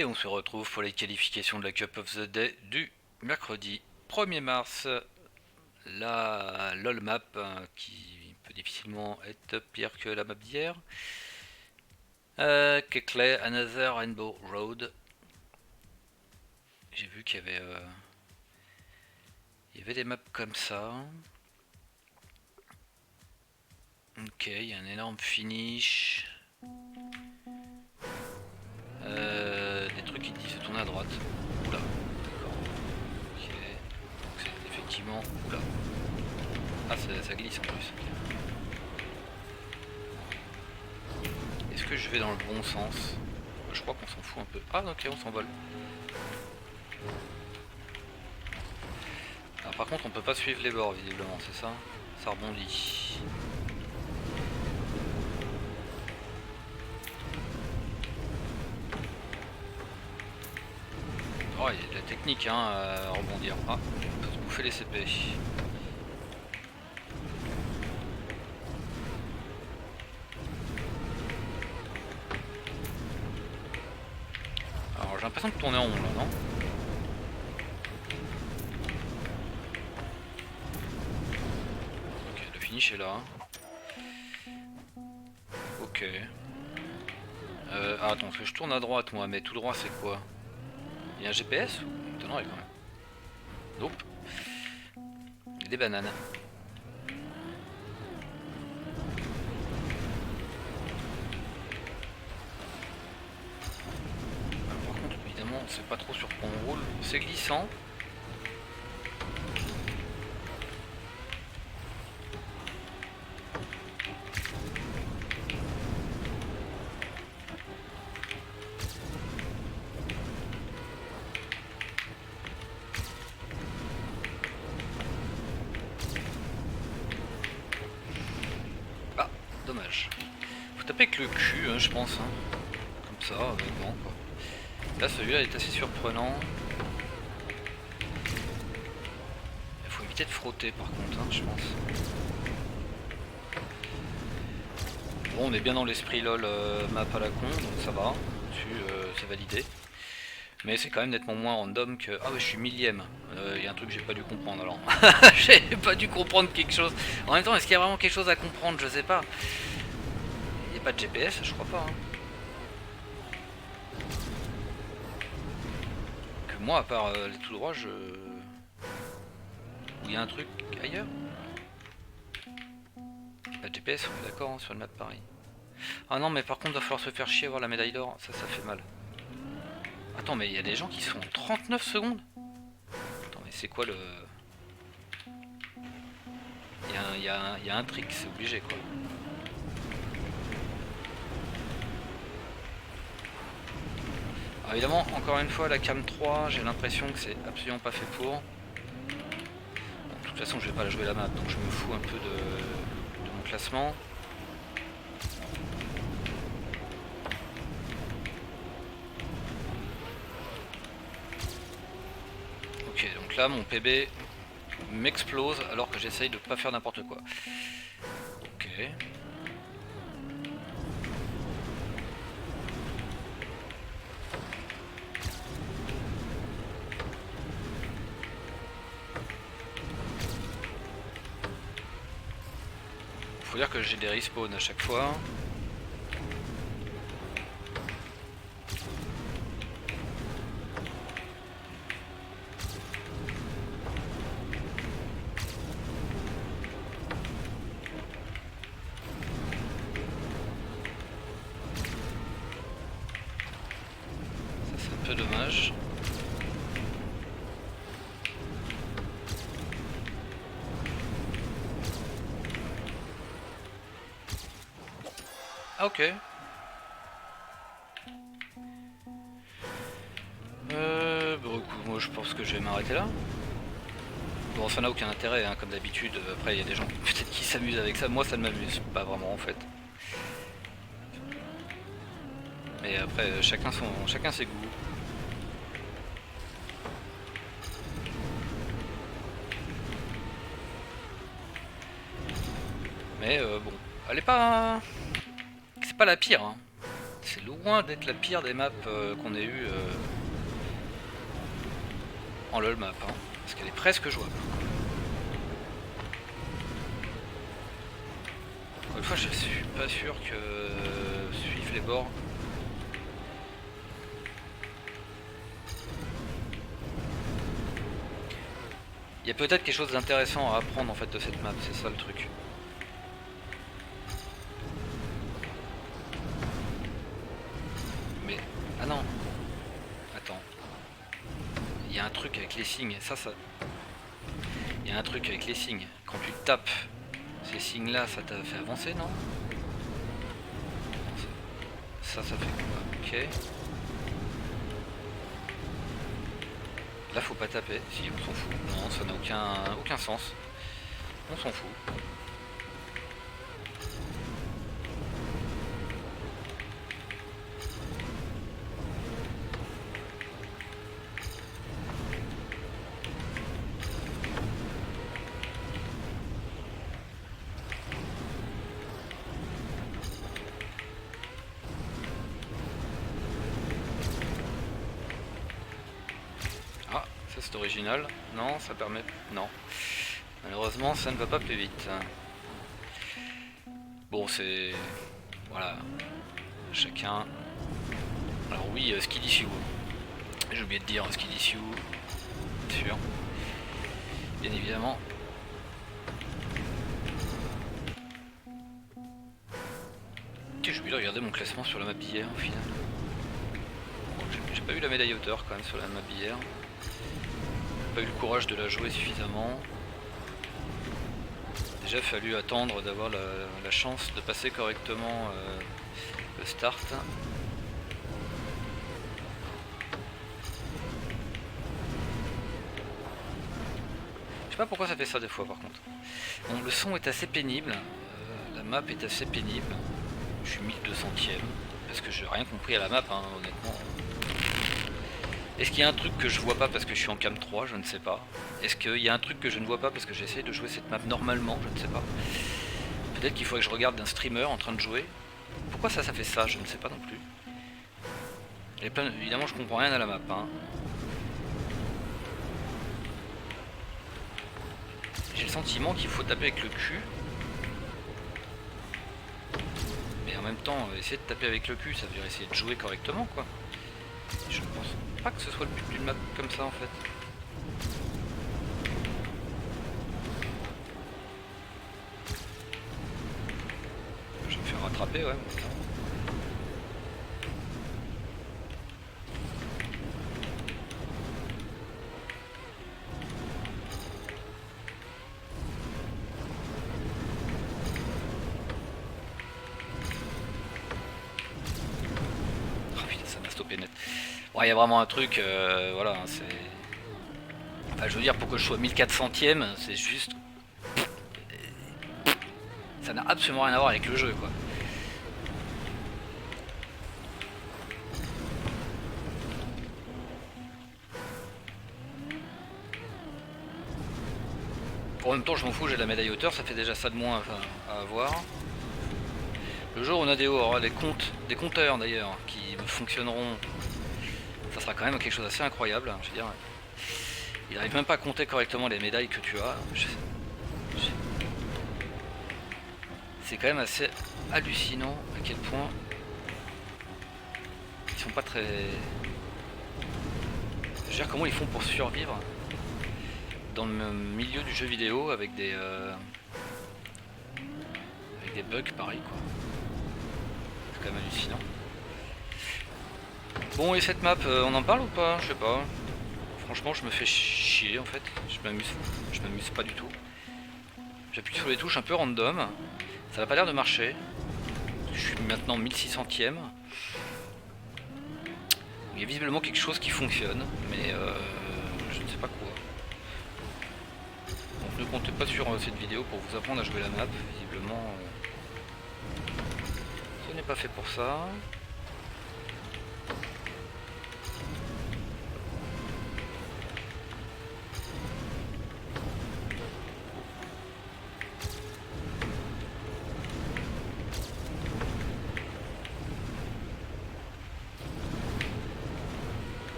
Et on se retrouve pour les qualifications de la Cup of the Day du mercredi 1er mars. La LOL map qui peut difficilement être pire que la map d'hier. Kekley, Another Rainbow Road. J'ai vu il y avait des maps comme ça. Ok, il y a un énorme finish. Des trucs qui disent de tourner à droite. Oula, d'accord. Ok, donc c'est effectivement. Oula. Ah, ça glisse en plus. Est-ce que je vais dans le bon sens? Je crois qu'on s'en fout un peu. Ah, ok, on s'envole. Alors, par contre, on peut pas suivre les bords, visiblement, c'est ça? Ça rebondit. Oh, il y a de la technique hein, à rebondir. Ah, on peut se bouffer les CP. Alors j'ai l'impression de tourner en rond là, non? Ok, le finish est là. Ok. Ah, attends, parce que je tourne à droite moi, mais tout droit c'est quoi? Il y a un GPS ou étonnant quand même. Nope. Il y a des bananes. Alors, par contre, évidemment, on sait pas trop sur quoi on roule. C'est glissant. Ah, dommage. Faut taper avec le cul, hein, je pense. Hein. Comme ça, bon quoi. Là, celui-là est assez surprenant. Il faut éviter de frotter par contre, hein, je pense. Bon, on est bien dans l'esprit LOL map à la con, donc ça va. C'est validé. Mais c'est quand même nettement moins random que... Ah ouais, je suis millième. Il y a un truc que j'ai pas dû comprendre alors. J'ai pas dû comprendre quelque chose. En même temps, est-ce qu'il y a vraiment quelque chose à comprendre? Je sais pas. Il n'y a pas de GPS, je crois pas. Hein. Que moi, à part les tout droits, je... Ou il y a un truc ailleurs? Pas de GPS, on est d'accord hein, sur le map pareil. Ah non, mais par contre, il va falloir se faire chier à avoir la médaille d'or. Ça fait mal. Attends, mais il y a des gens qui sont en 39 secondes? Attends, mais c'est quoi le... Il y a un trick, c'est obligé quoi. Alors évidemment, encore une fois, la cam 3, j'ai l'impression que c'est absolument pas fait pour. Bon, de toute façon, je vais pas la jouer la map, donc je me fous un peu de mon classement. Ok, donc là, mon PB m'explose alors que j'essaye de pas faire n'importe quoi. Ok. Faut dire que j'ai des respawns à chaque fois. Ça c'est un peu dommage. Ah ok. Bon, écoute, moi je pense que je vais m'arrêter là. Bon, ça n'a aucun intérêt, hein, comme d'habitude. Après, il y a des gens peut-être qui s'amusent avec ça. Moi, ça ne m'amuse pas vraiment en fait. Mais après, chacun ses goûts. Mais bon, elle est pas... C'est pas la pire, hein. C'est loin d'être la pire des maps qu'on ait eu en LoL map, hein, parce qu'elle est presque jouable. Encore une fois, je suis pas sûr que suivre les bords. Il y a peut-être quelque chose d'intéressant à apprendre en fait de cette map, c'est ça le truc. Mais ah non, attends. Il y a un truc avec les signes, ça. Il y a un truc avec les signes. Quand tu tapes ces signes là, ça t'a fait avancer, non? Ça fait quoi? Ok. Là faut pas taper, si on s'en fout. Non, ça n'a aucun sens. On s'en fout. C'est original. Non, ça permet... Non. Malheureusement, ça ne va pas plus vite. Bon, c'est... Voilà. Chacun... Alors oui, Skid Issue. J'ai oublié de dire Skid Issue. Sûr. Bien évidemment. J'ai oublié de regarder mon classement sur la map d'hier, au final. Bon, j'ai pas eu la médaille hauteur, quand même, sur la map d'hier. Pas eu le courage de la jouer suffisamment. Déjà fallu attendre d'avoir la chance de passer correctement le start. Je sais pas pourquoi ça fait ça des fois par contre. Bon, le son est assez pénible, la map est assez pénible. Je suis 1200ème parce que j'ai rien compris à la map, hein, honnêtement. Est-ce qu'il y a un truc que je vois pas parce que je suis en cam 3? Je ne sais pas. Est-ce qu'il y a un truc que je ne vois pas parce que j'essaie de jouer cette map normalement? Je ne sais pas. Peut-être qu'il faudrait que je regarde un streamer en train de jouer. Pourquoi ça fait ça? Je ne sais pas non plus. Évidemment, je comprends rien à la map. Hein. J'ai le sentiment qu'il faut taper avec le cul. Mais en même temps, essayer de taper avec le cul, ça veut dire essayer de jouer correctement, quoi. Je ne pense pas que ce soit le but d'une map comme ça en fait. Je vais me faire rattraper, ouais. Oh putain, ça m'a stoppé net. Bon, il y a vraiment un truc, voilà, c'est... Enfin, je veux dire, pour que je sois 1400ème, c'est juste... Ça n'a absolument rien à voir avec le jeu, quoi. En même temps, je m'en fous, j'ai la médaille hauteur, ça fait déjà ça de moins à avoir. Le jour où on a aura des compteurs d'ailleurs, qui fonctionneront, ça sera quand même quelque chose d'assez incroyable. Je veux dire, il n'arrive même pas à compter correctement les médailles que tu as. C'est quand même assez hallucinant à quel point ils sont pas très... Je veux dire, comment ils font pour survivre dans le milieu du jeu vidéo avec des bugs pareils, quoi. C'est quand même hallucinant. Bon, et cette map, on en parle ou pas? Je sais pas. Franchement, je me fais chier en fait. Je m'amuse pas du tout. J'appuie sur les touches un peu random. Ça n'a pas l'air de marcher. Je suis maintenant 1600ème. Il y a visiblement quelque chose qui fonctionne, mais je ne sais pas quoi. Donc ne comptez pas sur cette vidéo pour vous apprendre à jouer la map. Visiblement, ce n'est pas fait pour ça.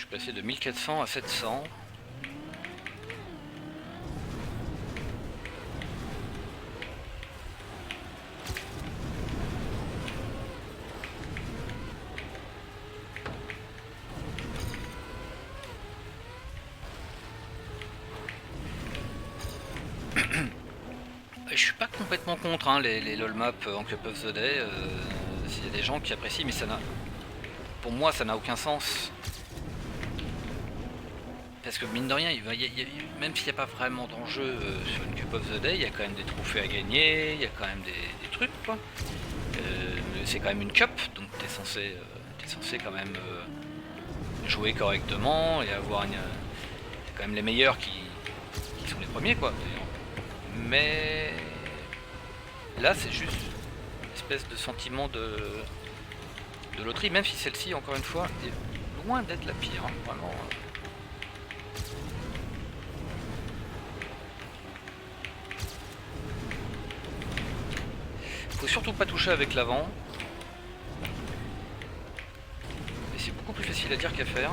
suis passé de 1400 à 700. Je suis pas complètement contre hein, les LOL maps en Cup of the Day. S'il y a des gens qui apprécient, mais ça n'a. Pour moi, ça n'a aucun sens. Parce que mine de rien, même s'il n'y a pas vraiment d'enjeu sur une Cup of the Day, il y a quand même des trophées à gagner, il y a quand même des trucs quoi. C'est quand même une cup, donc t'es censé quand même jouer correctement et avoir une. C'est quand même les meilleurs qui sont les premiers quoi. Mais là c'est juste une espèce de sentiment de loterie, même si celle-ci encore une fois est loin d'être la pire, hein, vraiment. Faut surtout pas toucher avec l'avant. Et c'est beaucoup plus facile à dire qu'à faire.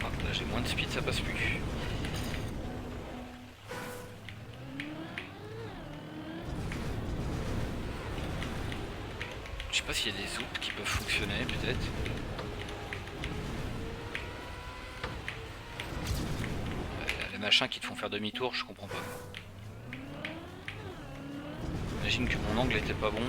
Ah, là j'ai moins de speed, ça passe plus. Je sais pas s'il y a des zoops qui peuvent fonctionner peut-être. Les machins qui te font faire demi-tour, je comprends pas. J'imagine que mon angle était pas bon.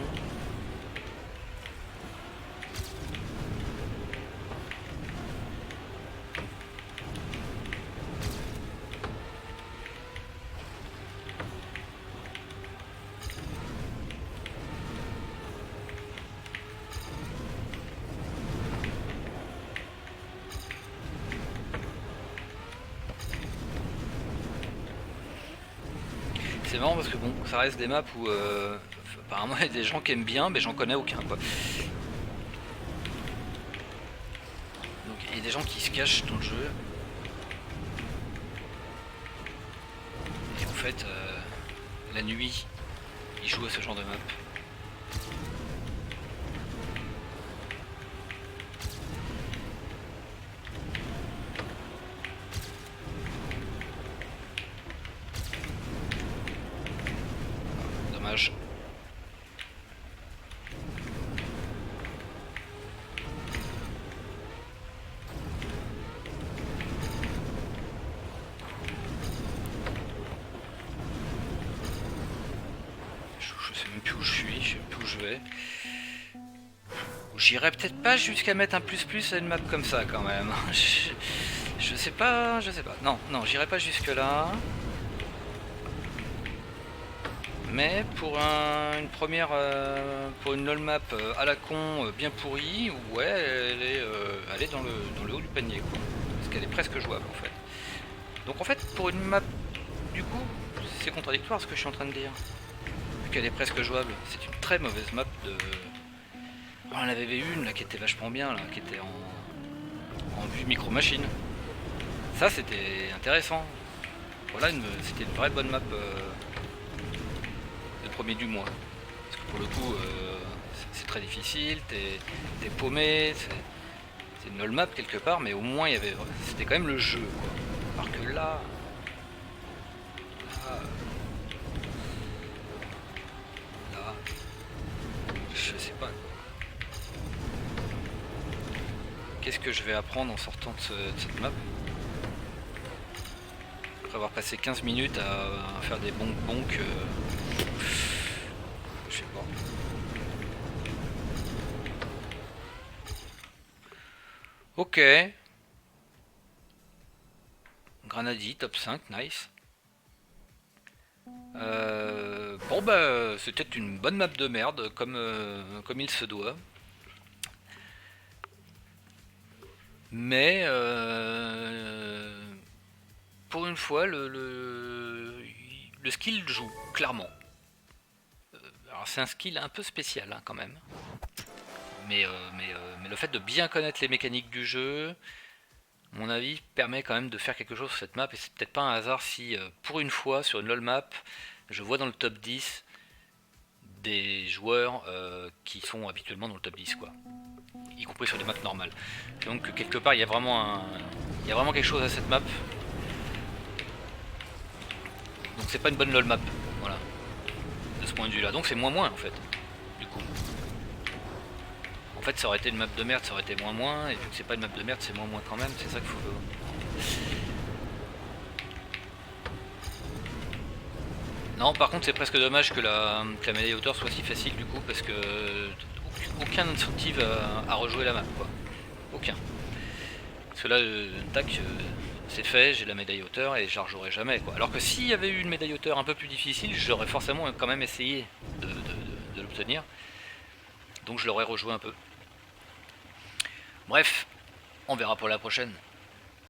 C'est marrant parce que bon, ça reste des maps où apparemment il y a des gens qui aiment bien, mais j'en connais aucun quoi. Donc il y a des gens qui se cachent dans le jeu. Et en fait, la nuit, ils jouent à ce genre de map. Dommage. Je sais même plus où je suis, je sais plus où je vais. J'irais peut-être pas jusqu'à mettre un plus à une map comme ça quand même. Je sais pas, je sais pas. Non, non, j'irai pas jusque là. Mais pour une première, pour une LOL map à la con, bien pourrie, ouais, elle est dans le haut du panier quoi. Parce qu'elle est presque jouable en fait. Donc en fait, pour une map, du coup, c'est contradictoire ce que je suis en train de dire. Vu qu'elle est presque jouable, c'est une très mauvaise map de. On en avait vu une là qui était vachement bien là, qui était en vue micro machine. Ça c'était intéressant. Voilà, c'était une vraie bonne map de premier du mois. Parce que pour le coup, c'est très difficile, t'es paumé, c'est une null map quelque part, mais au moins c'était quand même le jeu quoi. Alors que là, là, je sais pas. Qu'est-ce que je vais apprendre en sortant de cette map? Après avoir passé 15 minutes à faire des bonk-bonk, je sais pas. Ok. Granadi, top 5, nice. Bon bah c'était une bonne map de merde comme il se doit. Mais pour une fois le skill joue, clairement. Alors c'est un skill un peu spécial hein, quand même. Mais le fait de bien connaître les mécaniques du jeu, à mon avis, permet quand même de faire quelque chose sur cette map. Et c'est peut-être pas un hasard si, pour une fois, sur une LoL map, je vois dans le top 10 des joueurs qui sont habituellement dans le top 10 quoi. y compris sur des maps normales. Donc quelque part il y a vraiment quelque chose à cette map. Donc c'est pas une bonne lol map, voilà, de ce point de vue là. Donc c'est moins en fait, du coup. En fait ça aurait été une map de merde, ça aurait été moins, et vu que c'est pas une map de merde, c'est moins quand même, c'est ça qu'il faut... Non, par contre c'est presque dommage que la médaille hauteur soit si facile du coup, parce que aucun incentive à rejouer la map, quoi. Aucun. Parce que là, tac, c'est fait, j'ai la médaille hauteur et je la rejouerai jamais, quoi. Alors que s'il y avait eu une médaille hauteur un peu plus difficile, j'aurais forcément quand même essayé de l'obtenir. Donc je l'aurais rejoué un peu. Bref, on verra pour la prochaine.